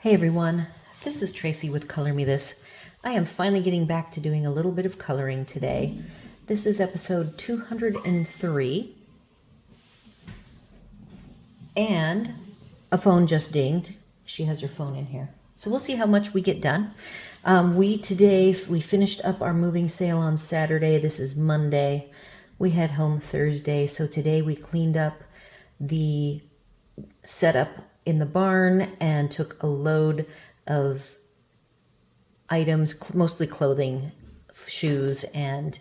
Hey everyone, this is Tracy with Color Me This. I am finally getting back to doing a little bit of coloring today. This is episode 203, and a phone just dinged. She has her phone in here. So we'll see how much we get done. We finished up our moving sale on Saturday. This is Monday. We head home Thursday. So today we cleaned up the setup in the barn and took a load of items, mostly clothing, shoes, and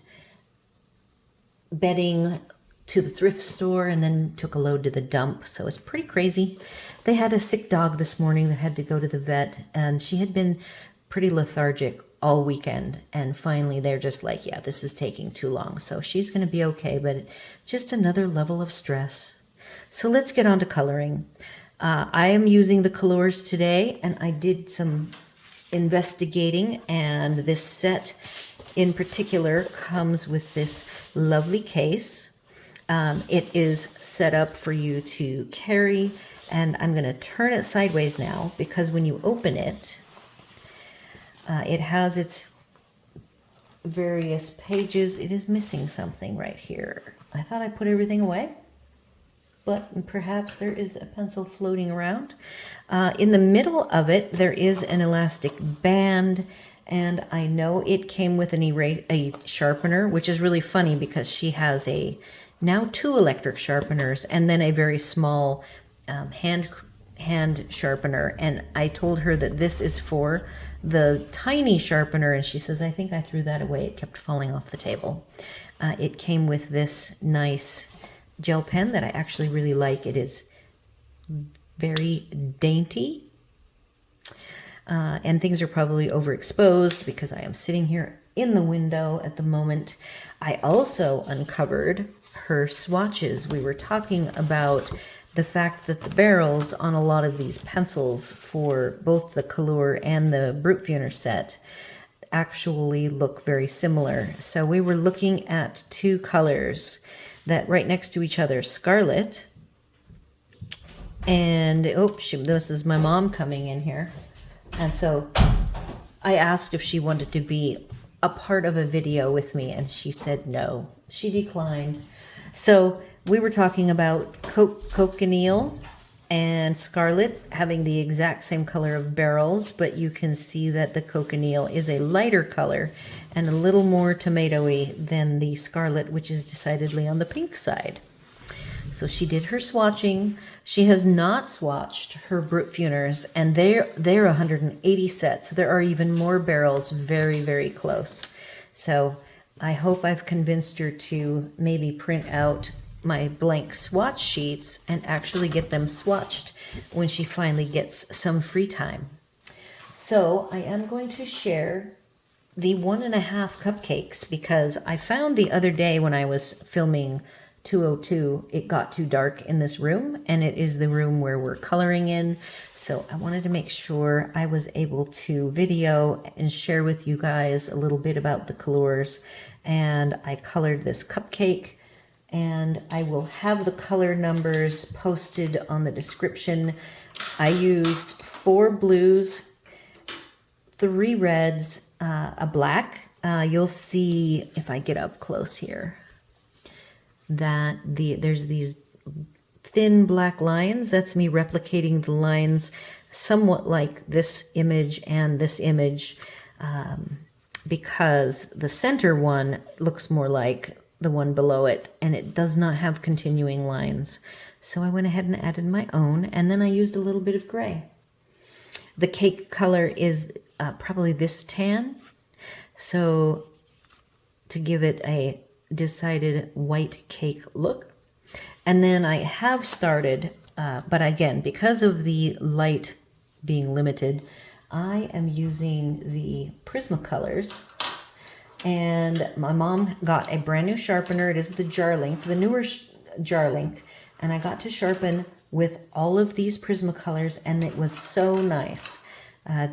bedding to the thrift store, and then took a load to the dump. So it's pretty crazy. They had a sick dog this morning that had to go to the vet, and she had been pretty lethargic all weekend, and finally they're just like, yeah, this is taking too long. So she's going to be okay, but just another level of stress. So let's get on to coloring. I am using the Kalours today, and I did some investigating, and this set in particular comes with this lovely case. It is set up for you to carry, and I'm going to turn it sideways now because when you open it, it has its various pages. It is missing something right here. I thought I put everything away, but perhaps there is a pencil floating around. In the middle of it, there is an elastic band, and I know it came with a sharpener, which is really funny because she has now two electric sharpeners and then a very small hand sharpener. And I told her that this is for the tiny sharpener, and she says, I think I threw that away. It kept falling off the table. It came with this nice gel pen that I actually really like. It is very dainty, and things are probably overexposed because I am sitting here in the window at the moment. I also uncovered her swatches. We were talking about the fact that the barrels on a lot of these pencils for both the Kalour and the Brute set actually look very similar. So we were looking at two colors that right next to each other, Scarlet, and this is my mom coming in here. And so I asked if she wanted to be a part of a video with me, and she said no. She declined. So we were talking about cochineal and Scarlet having the exact same color of barrels, but you can see that the cochineal is a lighter color and a little more tomatoey than the Scarlet, which is decidedly on the pink side. So she did her swatching. She has not swatched her Brute, and they're 180 sets. So there are even more barrels very, very close. So I hope I've convinced her to maybe print out my blank swatch sheets and actually get them swatched when she finally gets some free time. So I am going to share the 1.5 cupcakes because I found the other day when I was filming 202, it got too dark in this room, and it is the room where we're coloring in. So I wanted to make sure I was able to video and share with you guys a little bit about the Kalours. And I colored this cupcake, and I will have the color numbers posted on the description. I used 4 blues, 3 reds, a black. You'll see if I get up close here that there's these thin black lines. That's me replicating the lines somewhat like this image and this image, because the center one looks more like the one below it, and it does not have continuing lines. So I went ahead and added my own, and then I used a little bit of gray. The cake color is probably this tan, so to give it a decided white cake look. And then I have started, but again, because of the light being limited, I am using the Prismacolors. And my mom got a brand new sharpener. It is the Jarlink, the newer Jarlink. And I got to sharpen with all of these Prismacolors, and it was so nice.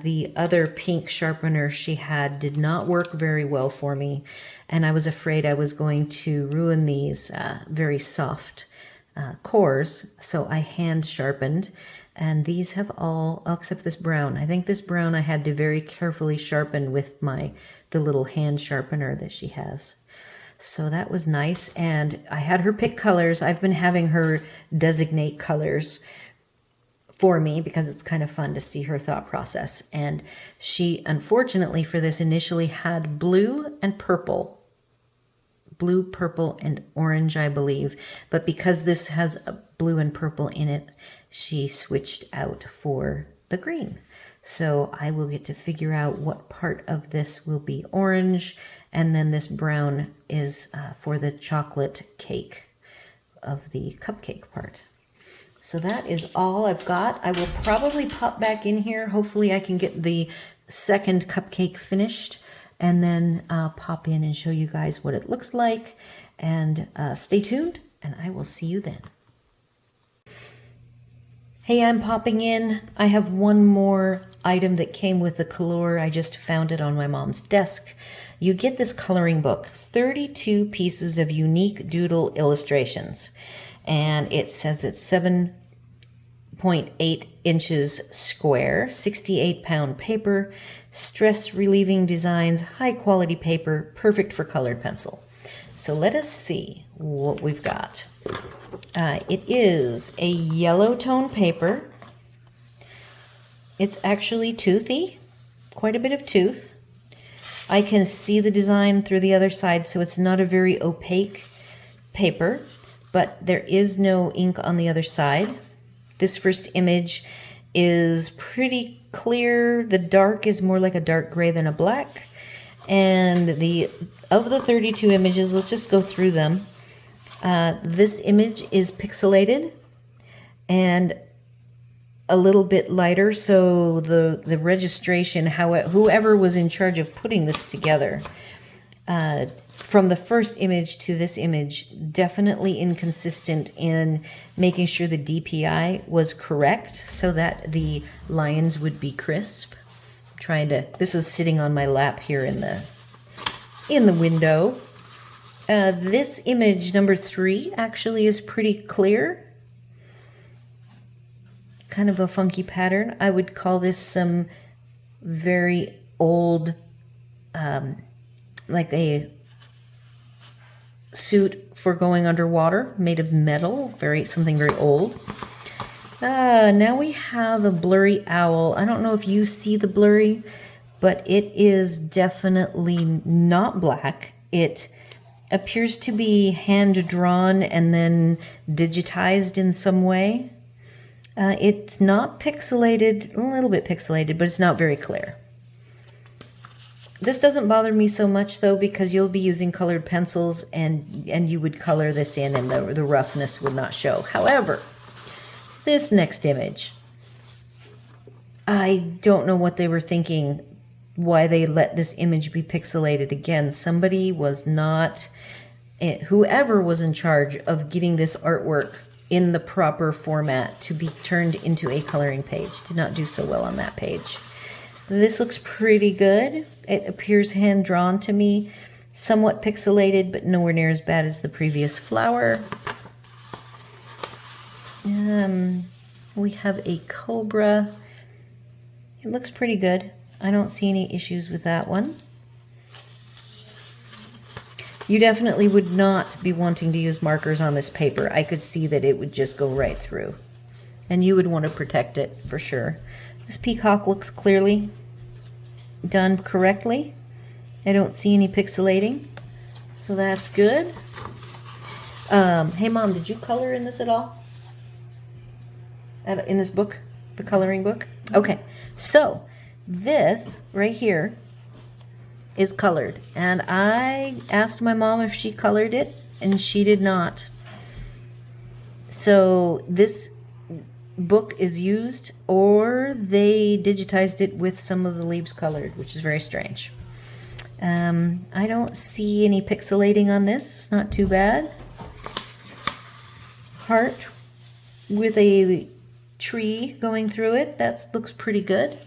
The other pink sharpener she had did not work very well for me, and I was afraid I was going to ruin these very soft cores, so I hand sharpened. And these have all, except this brown. I think this brown I had to very carefully sharpen with the little hand sharpener that she has. So that was nice. And I had her pick colors. I've been having her designate colors for me because it's kind of fun to see her thought process. And she, unfortunately for this, initially had blue and purple. Blue, purple, and orange, I believe. But because this has a blue and purple in it, she switched out for the green. So I will get to figure out what part of this will be orange, and then this brown is for the chocolate cake of the cupcake part. So that is all I've got. I will probably pop back in here. Hopefully I can get the second cupcake finished, and then pop in and show you guys what it looks like. And stay tuned, and I will see you then. Hey, I'm popping in. I have one more item that came with the Kalour. I just found it on my mom's desk. You get this coloring book, 32 pieces of unique doodle illustrations. And it says it's 7.8 inches square, 68-pound paper, stress-relieving designs, high-quality paper, perfect for colored pencil. So let us see what we've got. It is a yellow tone paper. It's actually toothy, quite a bit of tooth. I can see the design through the other side, so it's not a very opaque paper, but there is no ink on the other side. This first image is pretty clear. The dark is more like a dark gray than a black. And of the 32 images, let's just go through them. This image is pixelated and a little bit lighter, so the registration, whoever was in charge of putting this together, from the first image to this image, definitely inconsistent in making sure the DPI was correct so that the lines would be crisp. This is sitting on my lap here in the window. This image, number 3, actually is pretty clear. Kind of a funky pattern. I would call this some very old, like a suit for going underwater, made of metal, something very old. Now we have a blurry owl. I don't know if you see the blurry, but it is definitely not black. It appears to be hand-drawn and then digitized in some way. It's not pixelated, a little bit pixelated, but it's not very clear. This doesn't bother me so much, though, because you'll be using colored pencils and you would color this in and the roughness would not show. However, this next image, I don't know what they were thinking, why they let this image be pixelated. Again, somebody was not, whoever was in charge of getting this artwork in the proper format to be turned into a coloring page did not do so well on that page. This looks pretty good. It appears hand-drawn to me, somewhat pixelated, but nowhere near as bad as the previous flower. We have a cobra. It looks pretty good. I don't see any issues with that one. You definitely would not be wanting to use markers on this paper. I could see that it would just go right through. And you would want to protect it for sure. This peacock looks clearly done correctly. I don't see any pixelating, so that's good. Hey Mom, did you color in this at all? In this book, the coloring book? Okay, so this right here is colored, and I asked my mom if she colored it, and she did not. So this book is used, or they digitized it with some of the leaves colored, which is very strange. I don't see any pixelating on this. It's not too bad. Heart with a tree going through it. That looks pretty good.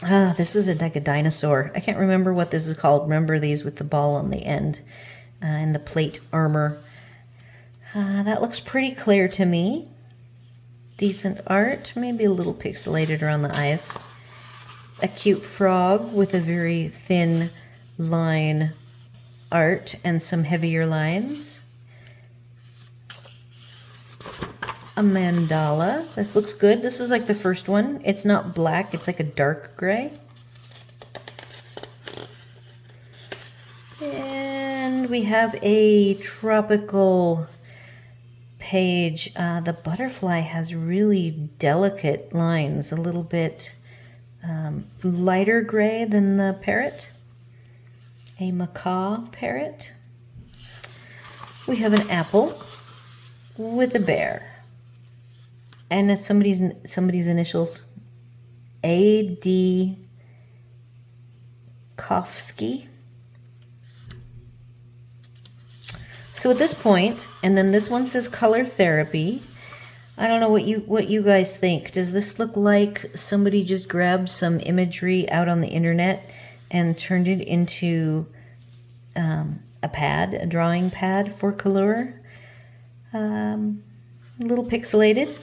This is like a dinosaur. I can't remember what this is called. Remember these with the ball on the end and the plate armor. That looks pretty clear to me. decent art, maybe a little pixelated around the eyes. A cute frog with a very thin line art and some heavier lines. A mandala. This looks good. This is like the first one. It's not black, it's like a dark gray. And we have a tropical page. The butterfly has really delicate lines, a little bit lighter gray than the parrot. A macaw parrot. We have an apple with a bear. And it's somebody's initials. A.D. Kofsky. So at this point, and then this one says color therapy. I don't know what you guys think. Does this look like somebody just grabbed some imagery out on the internet and turned it into a pad, a drawing pad for Kalour? A little pixelated.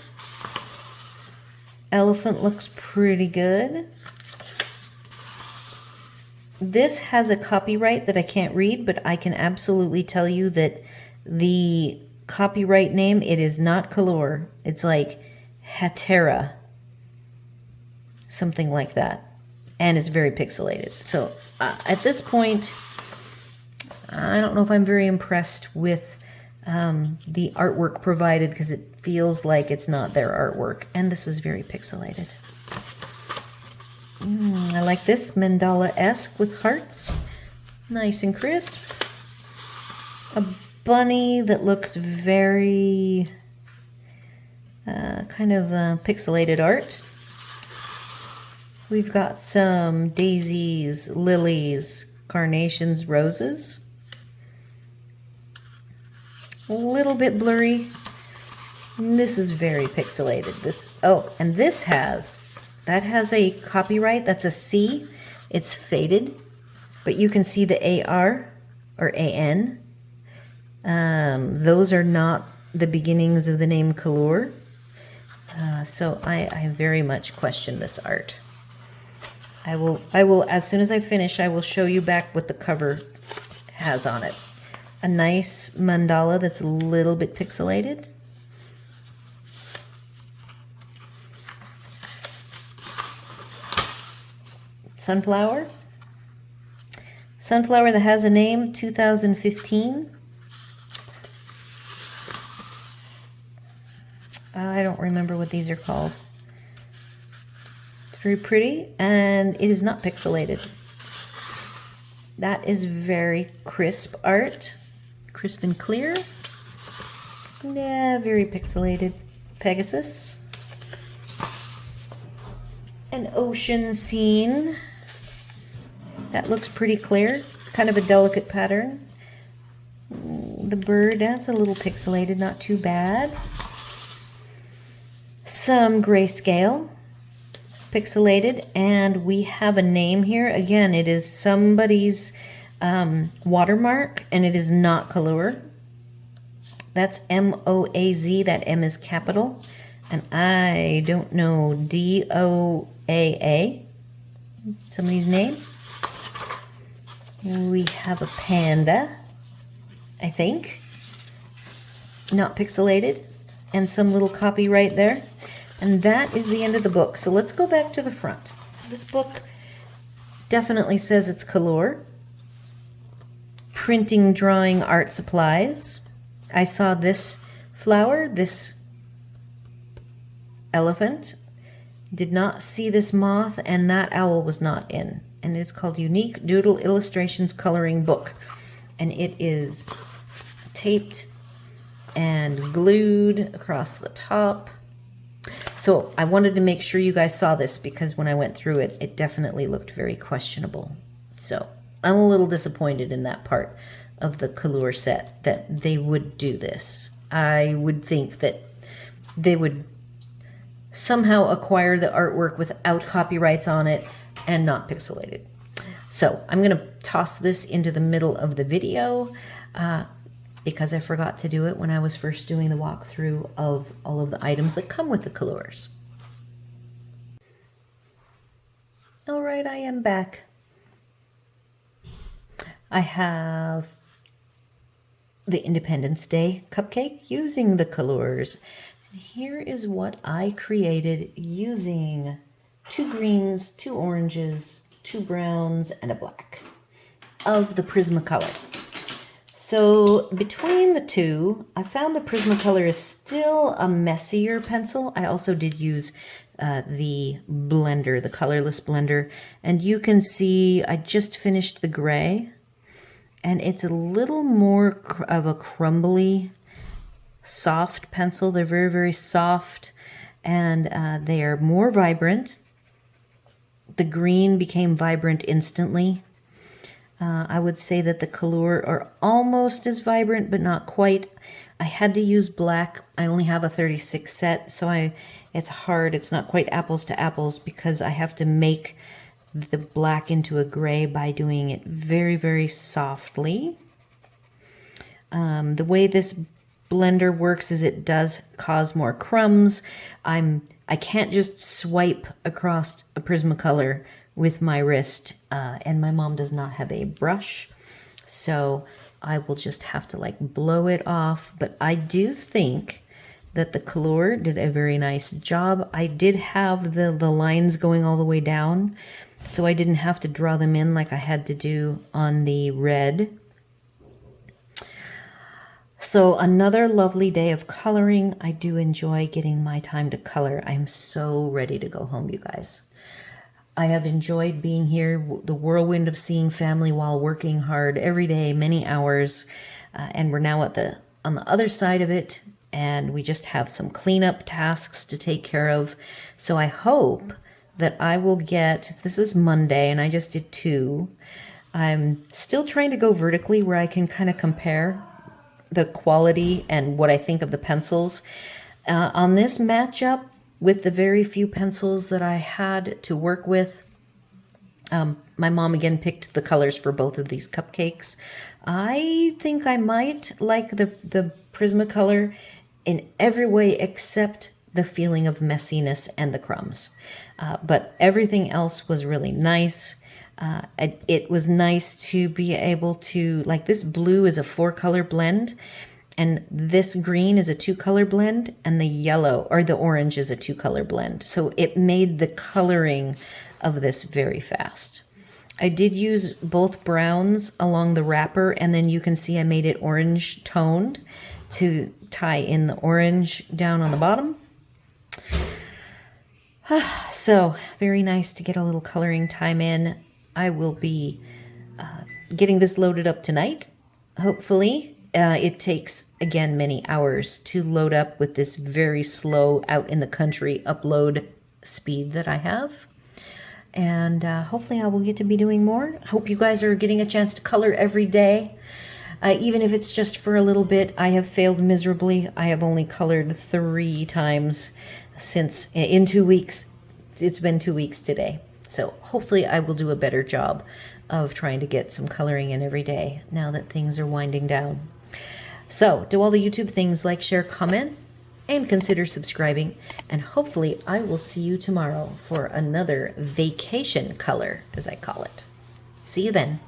Elephant looks pretty good. This has a copyright that I can't read, but I can absolutely tell you that the copyright name, it is not Kalour. It's like Hatera, something like that. And it's very pixelated. So at this point, I don't know if I'm very impressed with the artwork provided, because it feels like it's not their artwork. And this is very pixelated. I like this, mandala-esque with hearts. Nice and crisp. A bunny that looks very kind of pixelated art. We've got some daisies, lilies, carnations, roses. A little bit blurry. This is very pixelated. And this has a copyright. That's a C. It's faded, but you can see the AR or AN. Those are not the beginnings of the name Kalour. So I very much question this art. I will, as soon as I finish, I will show you back what the cover has on it. A nice mandala that's a little bit pixelated. Sunflower. Sunflower that has a name, 2015. I don't remember what these are called. It's very pretty, and it is not pixelated. That is very crisp art. Crisp and clear. Yeah, very pixelated. Pegasus. An ocean scene. That looks pretty clear. Kind of a delicate pattern. The bird, that's a little pixelated, not too bad. Some grayscale. Pixelated. And we have a name here. Again, it is somebody's watermark, and it is not Kalour. That's M-O-A-Z. That M is capital. And I don't know, D-O-A-A. Somebody's name. We have a panda, I think. Not pixelated. And some little copyright there. And that is the end of the book. So let's go back to the front. This book definitely says it's Kalour. Printing, drawing, art supplies. I saw this flower, this elephant. Did not see this moth, and that owl was not in. And it's called Unique Doodle Illustrations Coloring Book. And it is taped and glued across the top. So I wanted to make sure you guys saw this, because when I went through it, it definitely looked very questionable. So I'm a little disappointed in that part of the Kalour set, that they would do this. I would think that they would somehow acquire the artwork without copyrights on it and not pixelated. So I'm going to toss this into the middle of the video. because I forgot to do it when I was first doing the walkthrough of all of the items that come with the Kalours. All right, I am back. I have the Independence Day cupcake using the Kalours. And here is what I created using 2 greens, 2 oranges, 2 browns, and a black of the Prismacolor. So between the two, I found the Prismacolor is still a messier pencil. I also did use the blender, the colorless blender, and you can see I just finished the gray, and it's a little more of a crumbly, soft pencil. They're very, very soft, and they are more vibrant. The green became vibrant instantly. I would say that the Kalour are almost as vibrant, but not quite. I had to use black. I only have a 36 set, so it's hard. It's not quite apples to apples because I have to make the black into a gray by doing it very, very softly. The way this blender works is it does cause more crumbs. I can't just swipe across a Prismacolor with my wrist, and my mom does not have a brush, so I will just have to like blow it off. But I do think that the Kalour did a very nice job. I did have the lines going all the way down, so I didn't have to draw them in like I had to do on the red. So another lovely day of coloring. I do enjoy getting my time to color. I'm so ready to go home, you guys. I have enjoyed being here, the whirlwind of seeing family while working hard every day, many hours, and we're now on the other side of it, and we just have some cleanup tasks to take care of. So I hope that I will get, this is Monday, and I just did 2. I'm still trying to go vertically where I can kind of compare the quality and what I think of the pencils. On this matchup, with the very few pencils that I had to work with, my mom again picked the colors for both of these cupcakes. I think I might like the Prismacolor in every way except the feeling of messiness and the crumbs. But everything else was really nice. It was nice to be able to, like, this blue is a 4-color blend, and this green is a 2-color blend, and the yellow or the orange is a 2-color blend. So it made the coloring of this very fast. I did use both browns along the wrapper, and then you can see I made it orange toned to tie in the orange down on the bottom. So very nice to get a little coloring time in. I will be getting this loaded up tonight, hopefully. It takes, again, many hours to load up with this very slow out in the country upload speed that I have. And hopefully I will get to be doing more. Hope you guys are getting a chance to color every day. Even if it's just for a little bit. I have failed miserably. I have only colored 3 times since, in 2 weeks. It's been 2 weeks today. So hopefully I will do a better job of trying to get some coloring in every day now that things are winding down. So do all the YouTube things, like, share, comment, and consider subscribing. And hopefully I will see you tomorrow for another vacation color, as I call it. See you then.